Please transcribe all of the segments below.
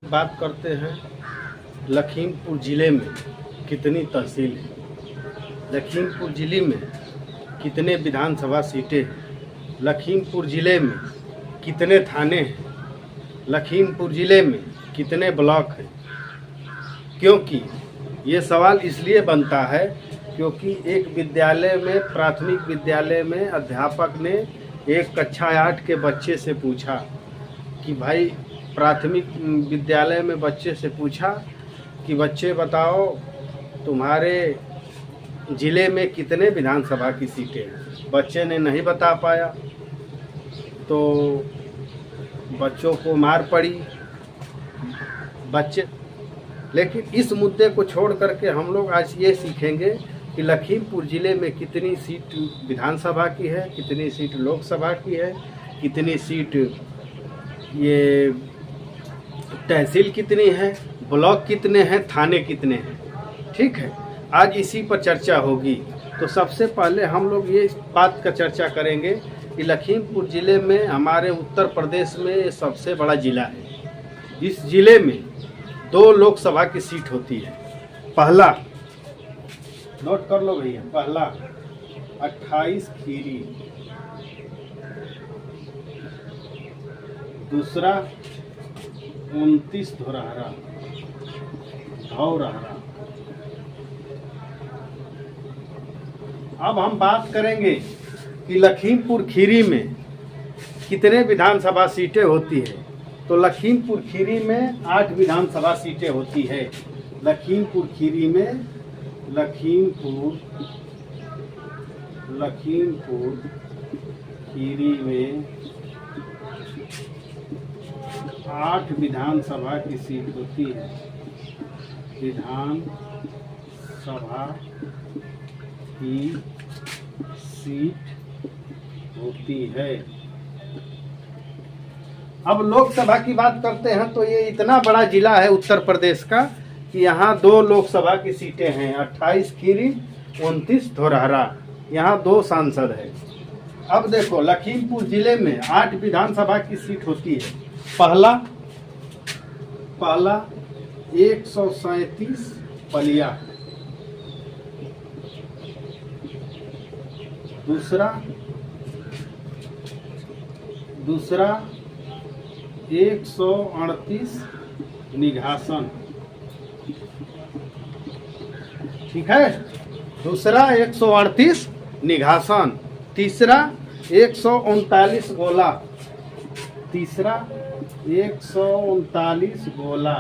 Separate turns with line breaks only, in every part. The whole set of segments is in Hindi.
बात करते हैं लखीमपुर ज़िले में कितनी तहसील है, लखीमपुर ज़िले में कितने विधानसभा सीटें हैं, लखीमपुर ज़िले में कितने थाने हैं, लखीमपुर ज़िले में कितने ब्लॉक हैं। क्योंकि ये सवाल इसलिए बनता है क्योंकि एक विद्यालय में, प्राथमिक विद्यालय में अध्यापक ने एक कक्षा 8 के बच्चे से पूछा कि भाई, प्राथमिक विद्यालय में बच्चे से पूछा कि बच्चे बताओ तुम्हारे ज़िले में कितने विधानसभा की सीटें हैं। बच्चे ने नहीं बता पाया तो बच्चों को मार पड़ी बच्चे। लेकिन इस मुद्दे को छोड़ करके हम लोग आज ये सीखेंगे कि लखीमपुर ज़िले में कितनी सीट विधानसभा की है, कितनी सीट लोकसभा की है, कितनी सीट ये तहसील कितनी है, ब्लॉक कितने हैं, थाने कितने हैं। ठीक है, आज इसी पर चर्चा होगी। तो सबसे पहले हम लोग ये बात का चर्चा करेंगे कि लखीमपुर ज़िले में हमारे उत्तर प्रदेश में ये सबसे बड़ा ज़िला है। इस ज़िले में 2 लोकसभा की सीट होती है। पहला, नोट कर लो भैया, पहला 28 खीरी, दूसरा 29 धौरहरा। अब हम बात करेंगे कि लखीमपुर खीरी में कितने विधानसभा सीटें होती है। तो लखीमपुर खीरी में 8 विधानसभा सीटें होती है। लखीमपुर खीरी में लखीमपुर खीरी में 8 विधानसभा की सीट होती है। विधानसभा की सीट होती है। अब लोकसभा की बात करते हैं तो ये इतना बड़ा जिला है उत्तर प्रदेश का कि यहाँ 2 लोकसभा की सीटें हैं, 28 खीरी, 29 धौरहरा। यहाँ 2 सांसद है। अब देखो, लखीमपुर जिले में 8 विधानसभा की सीट होती है। पहला 137 पलिया, दूसरा 138 निघासन। ठीक है, दूसरा 138 निघासन। तीसरा 139 गोला, तीसरा 139 गोला।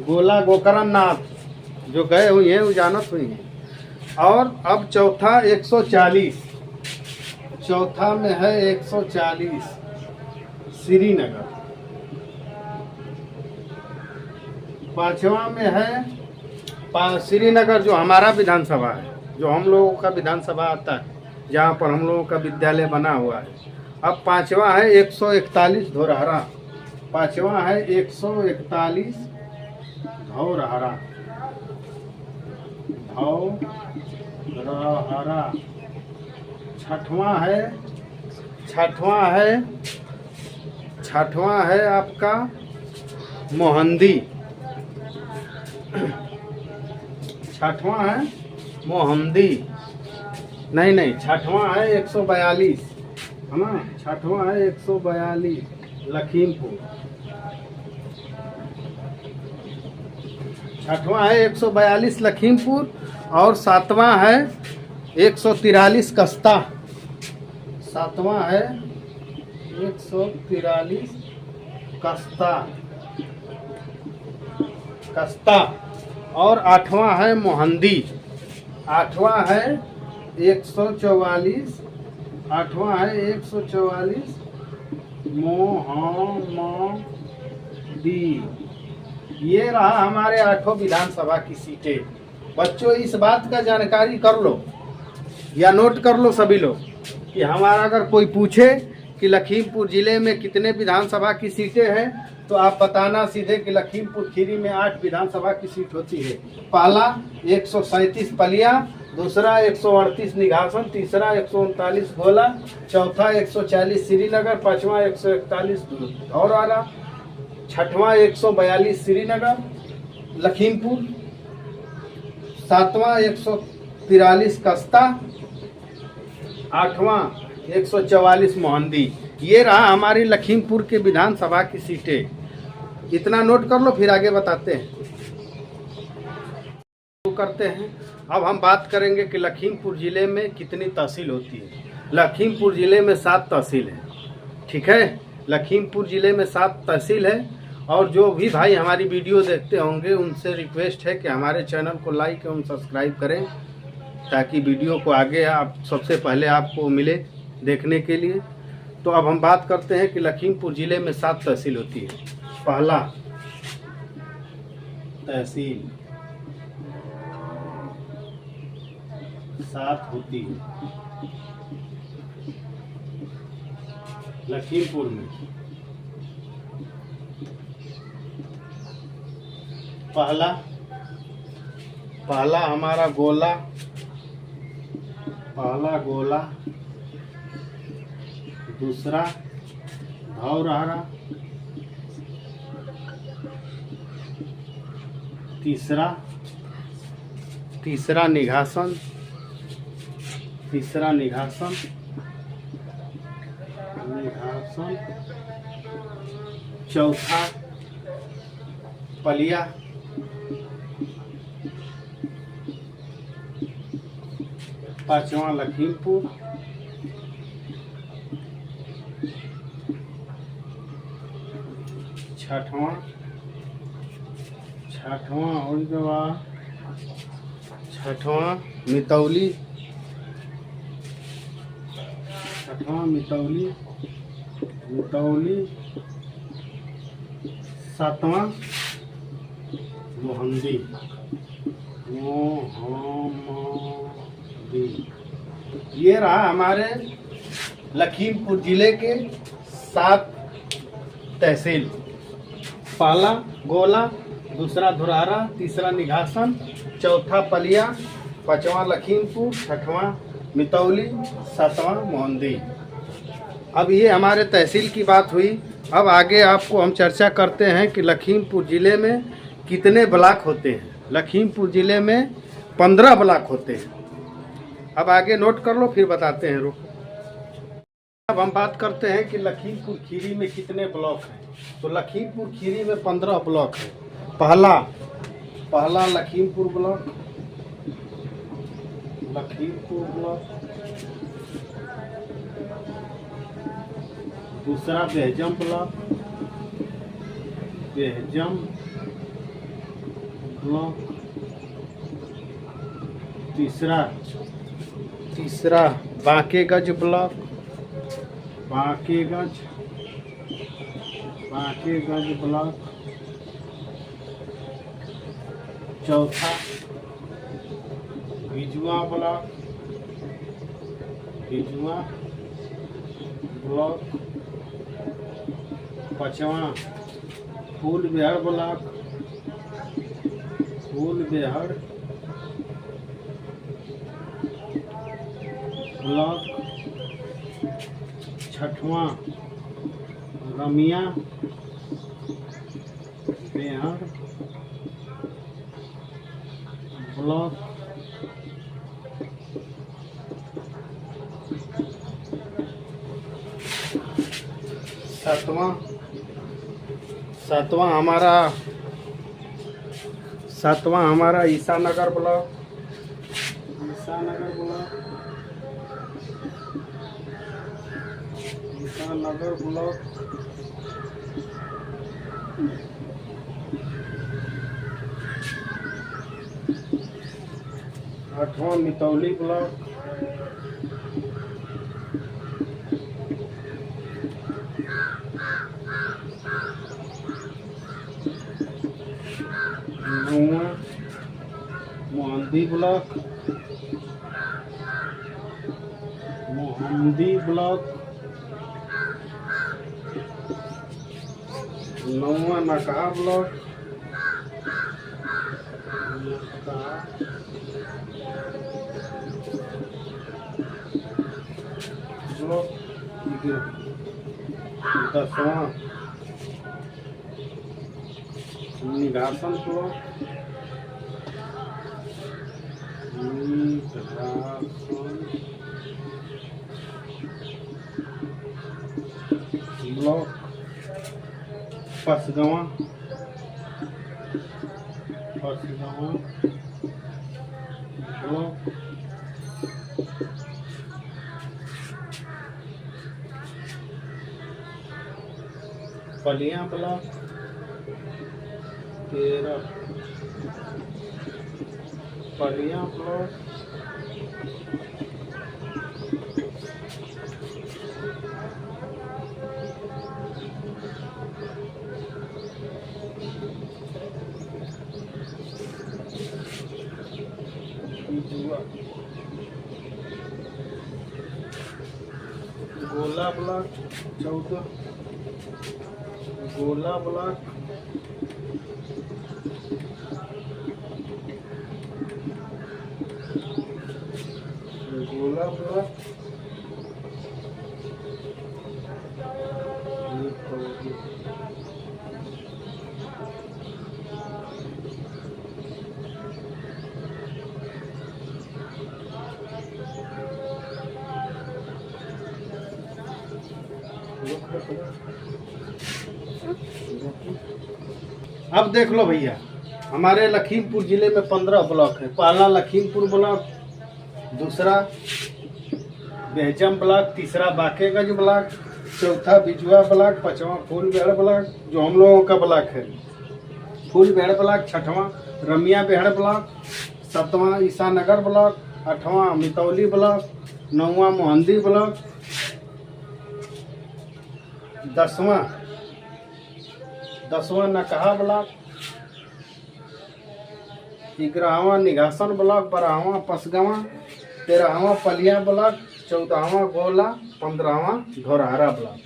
गोला गोकरण नाथ जो गए हुई हैं वो जानत हुई हैं। और अब चौथा 140, चौथा में है 140 श्रीनगर। पांचवा में है श्रीनगर जो हमारा विधानसभा है, जो हम लोगों का विधानसभा आता है, जहाँ पर हम लोगों का विद्यालय बना हुआ है। अब पांचवा है 141 धौरहरा। पांचवा है 141 धौरहरा। छठवां है आपका मोहंदी। छठवां है मोहंदी, नहीं, छठवां है 142, है ना। छठवां है 142 लखीमपुर। छठवां है 142 लखीमपुर। और सातवां है 143 कस्ता। सातवां है 143 कस्ता। और आठवां है मोहंदी। आठवां है 144, आठवां है 144 मोहम्मदी। ये रहा हमारे 8 विधानसभा की सीटें। बच्चों, इस बात का जानकारी कर लो या नोट कर लो सभी लोग कि हमारा अगर कोई पूछे कि लखीमपुर ज़िले में कितने विधानसभा की सीटें हैं तो आप बताना सीधे कि लखीमपुर खीरी में 8 विधानसभा की सीट होती है। पहला 137 पलिया, दूसरा 138 निघासन, तीसरा 139 गोला, चौथा 140 श्रीनगर, पांचवा 141 धौरहरा, छठवां 142 श्रीनगर लखीमपुर, सातवां 143 कस्ता, आठवां 144 मोहंदी। ये रहा हमारी लखीमपुर के विधानसभा की सीटें। इतना नोट कर लो, फिर आगे बताते हैं। करते हैं। अब हम बात करेंगे कि लखीमपुर ज़िले में कितनी तहसील होती है। लखीमपुर ज़िले में 7 तहसील है। ठीक है, लखीमपुर ज़िले में 7 तहसील है। और जो भी भाई हमारी वीडियो देखते होंगे उनसे रिक्वेस्ट है कि हमारे चैनल को लाइक एवं सब्सक्राइब करें, ताकि वीडियो को आगे आप सबसे पहले आपको मिले देखने के लिए। तो अब हम बात करते हैं कि लखीमपुर ज़िले में 7 तहसील होती है। पहला तहसील 7 होती है लखीमपुर में। पहला हमारा गोला, दूसरा धौरहरा, तीसरा निघासन, चौथा पलिया, पांचवा लखीमपुर, छठवां मितौली, सातवां मोहंदी। ये रहा हमारे लखीमपुर जिले के 7 तहसील। पहला गोला, दूसरा धौरहरा, तीसरा निघासन, चौथा पलिया, पांचवा लखीमपुर, छठवां मितौली, सातवां मोहंदी। अब ये हमारे तहसील की बात हुई। अब आगे आपको हम चर्चा करते हैं कि लखीमपुर ज़िले में कितने ब्लॉक होते हैं। लखीमपुर ज़िले में 15 ब्लॉक होते हैं। अब आगे नोट कर लो, फिर बताते हैं। रुको, अब हम बात करते हैं कि लखीमपुर खीरी में कितने ब्लॉक हैं। तो लखीमपुर खीरी में 15 ब्लॉक है। पहला लखीमपुर ब्लॉक, दूसरा बेहजम ब्लॉक, तीसरा बांकेगंज ब्लॉक, चौथा भिजुआ ब्लॉक, पांचवा फूलबेहड़ ब्लॉक, छठवां रमिया बेहड़ ब्लॉक, सातवां हमारा ईसानगर ब्लॉक, आठवां मितौली ब्लॉक, नौवां मोहंदी ब्लॉक, नौवां नकहा ब्लॉक, 10 ब्लॉक, 10वां निघासन ब्लॉक, ब्लॉक, 5वां block, Palia block, 13 Palia block, Gola block, 14 Gola block, Gola block, अब देख लो भैया, हमारे लखीमपुर जिले में 15 ब्लॉक है। पहला लखीमपुर ब्लॉक, दूसरा बेहजम ब्लॉक, तीसरा बाकेगंज ब्लॉक, चौथा बिजुआ ब्लॉक, 5वां फूलबेहड़ ब्लॉक जो हम लोगों का ब्लॉक है, फूलबेहड़ ब्लॉक, 6वां रमिया बेहड़ ब्लॉक, 7वां ईसानगर ब्लॉक, 8वां मितौली ब्लॉक, 9वां मोहंदी ब्लॉक, 10वां नकहा ब्लॉक, 11वां निघासन ब्लॉक, 12वां पसगवां, 13वां पलिया ब्लॉक, 14वां गोला, 15वां धोरहारा ब्लॉक।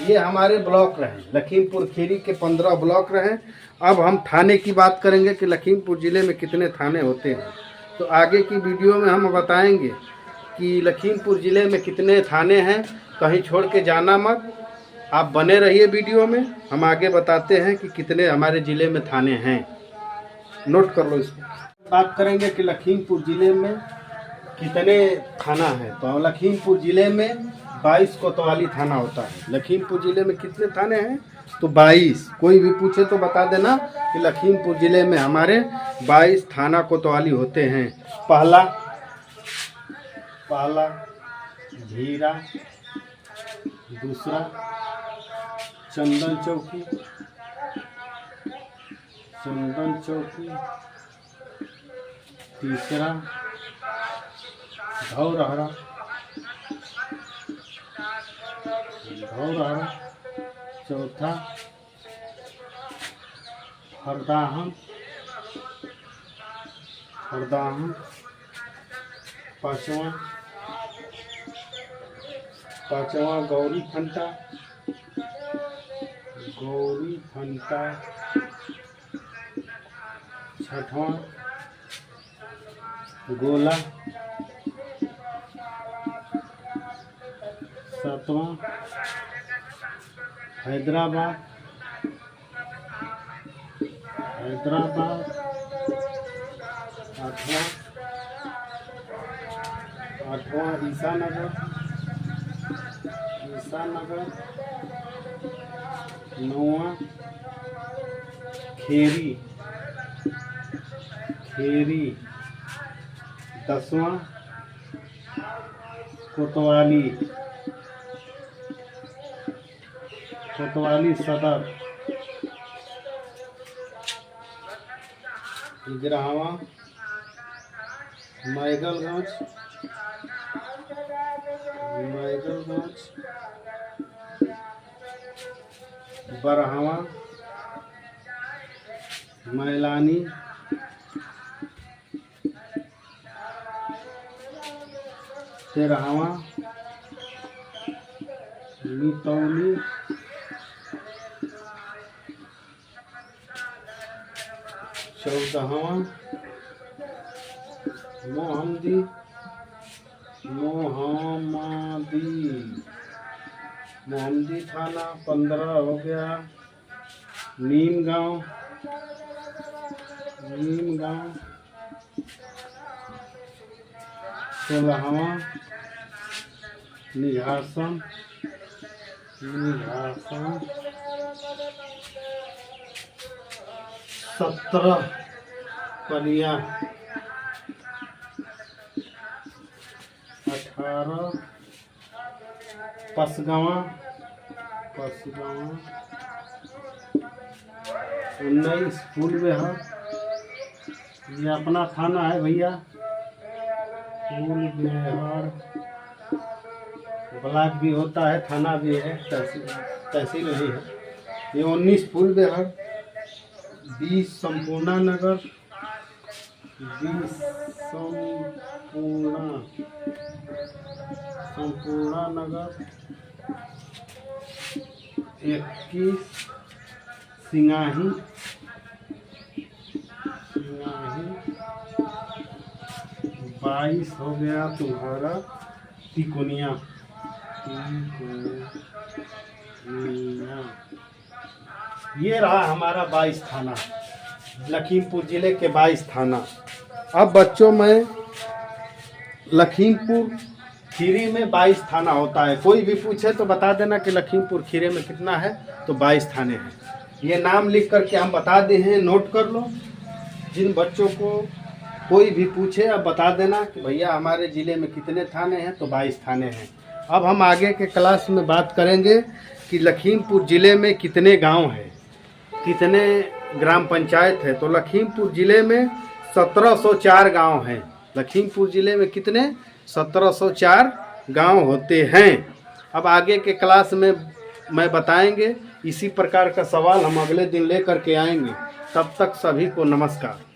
ये हमारे ब्लॉक रहे, लखीमपुर खीरी के 15 ब्लॉक रहे। अब हम थाने की बात करेंगे कि लखीमपुर ज़िले में कितने थाने होते हैं। तो आगे की वीडियो में हम बताएंगे कि लखीमपुर ज़िले में कितने थाने हैं। कहीं छोड़ के जाना मत, आप बने रहिए वीडियो में। हम आगे बताते हैं कि कितने हमारे ज़िले में थाने हैं, नोट कर लो इसको। बात करेंगे कि लखीमपुर ज़िले में कितने थाना है। तो लखीमपुर ज़िले में 22 कोतवाली थाना होता है। लखीमपुर ज़िले में कितने थाने हैं? तो 22। कोई भी पूछे तो बता देना कि लखीमपुर ज़िले में हमारे 22 थाना कोतवाली होते हैं। पहला झीरा, दूसरा चंदन चौकी, तीसरा धौरहरा, चौथा हरदाहन, पांचवा गौरी फंटा, छठवां गोला, 7वां हैदराबाद, 8वां ईसानगर, 9वां खेरी, 10वां कोतवाली सदर, 11वां मैगलगंज, 12वां मैलानी, 13वां मितौली, 14वां मोहम्मदी, मोहम्मदी थाना 15 हो गया। नीम गांव 16वां। निघासन 17। पलिया 18। पसगवां 19। फूलबेहर, ये अपना थाना है भैया। फूलबेहर ब्लॉक भी होता है, थाना भी है, तहसील भी है। ये 19 फूलबेहर। 20 संपूर्णा नगर। 20 संपूर्णा नगर। 21 सिंगाही। 22 हो गया तुम्हारा तिकोनिया। ये रहा हमारा 22 थाना, लखीमपुर जिले के 22 थाना। अब बच्चों में लखीमपुर खीरी में 22 थाना होता है। कोई भी पूछे तो बता देना कि लखीमपुर खीरी में कितना है, तो 22 थाने हैं। ये नाम लिख करके हम बता दे हैं, नोट कर लो। जिन बच्चों को कोई भी पूछे अब बता देना कि भैया हमारे ज़िले में कितने थाने हैं, तो 22 थाने हैं। अब हम आगे के क्लास में बात करेंगे कि लखीमपुर ज़िले में कितने गांव हैं, कितने ग्राम पंचायत है। तो लखीमपुर ज़िले में 1704 गांव हैं। लखीमपुर ज़िले में कितने 1704 गांव होते हैं। अब आगे के क्लास में मैं बताएंगे। इसी प्रकार का सवाल हम अगले दिन लेकर के आएंगे। तब तक सभी को नमस्कार।